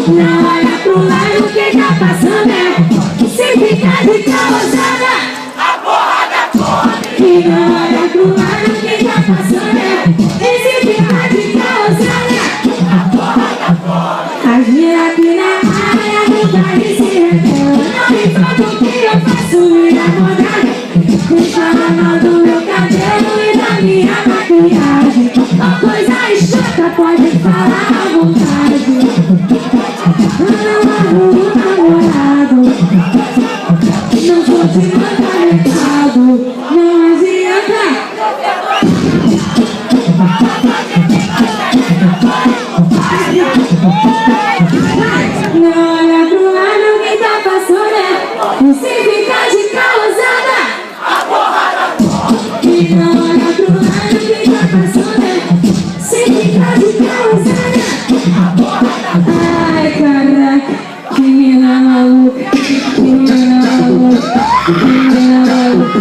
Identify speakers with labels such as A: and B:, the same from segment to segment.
A: Não olha pro lado, quem tá passando é. Se ficar de causada, a porrada come. E não olha pro lado, quem tá passando é. E se ficar de causada, a porrada come. Agir aqui na área do baile se revela. Não me importa o que eu faço e a rodada. Me fala mal do meu cabelo e da minha maquiagem. Uma coisa chata, pode falar à vontade. Não arrumo namorado, não vou te mandar recado, não adianta. Não olha pro lado, quem tá passando é. E se ficar de causada, a porrada come. E não olha pro lado, quem tá passando é. Se ficar de causada, a porrada come. Ai, caraca, que mina maluca, que mina maluca, que mina maluca.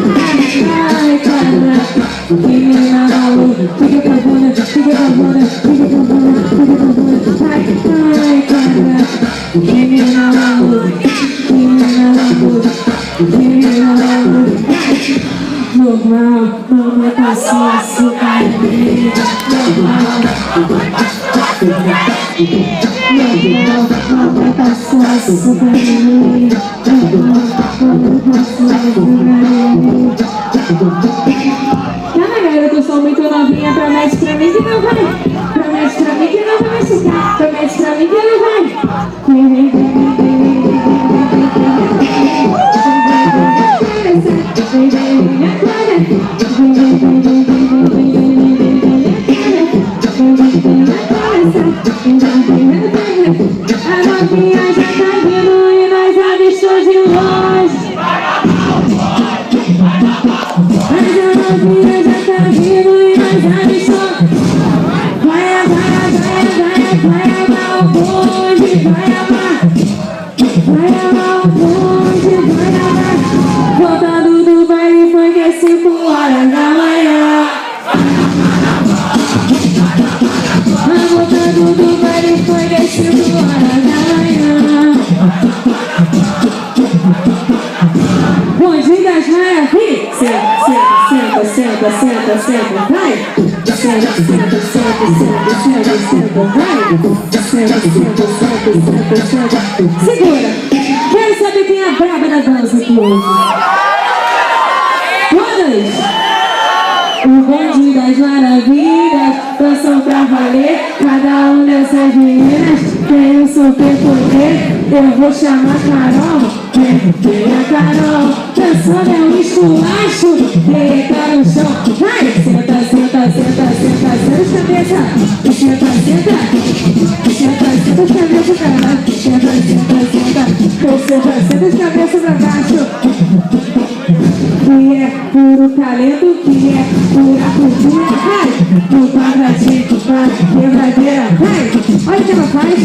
A: Ai, caraca, que mina maluca. Fica pra bunda, fica pra bunda, fica pra bunda, fica pra bunda. Ai, caraca, que mina maluca, que mina maluca, que mina maluca. Normal, mamãe passou açúcar em mim. Normal, mamãe passou açúcar em mim. Mamãe passou açúcar em mim. Calma, galera, que eu sou muito novinha. Promete pra mim que não vai. Promete pra mim que não vai machucar. Promete pra mim que não vai. A novinha já tá vindo e nós avistou de longe. Mas a novinha já tá vindo e nós avistou. Vai amar o bonde, vai amar. Vai amar o bonde, vai amar. Voltando do baile foi que é 5 horas da manhã. Voltando do baile foi que é 5 horas da manhã. Bonde das maravilhas. Senta, senta, senta, senta, vai. Senta, senta, senta, senta, senta, senta, vai. Senta, senta, senta, senta, senta. Segura. Quero saber quem é a braba da dança aqui hoje. Todas. O bonde das maravilhas, dançam pra valer, cada um dessas meninas tem um superpoder. Eu vou chamar Carol, vem a Carol, dançando é um esculacho, deita no chão. Vai, senta, senta, senta, senta, senta de cabeça, senta, senta, senta, senta de cabeça pra baixo, senta, senta, senta, senta de cabeça pra baixo. Que é puro talento, que é pura cultura, vai! No quadradinho, vai, quebradeira, vai! Olha o que ela faz!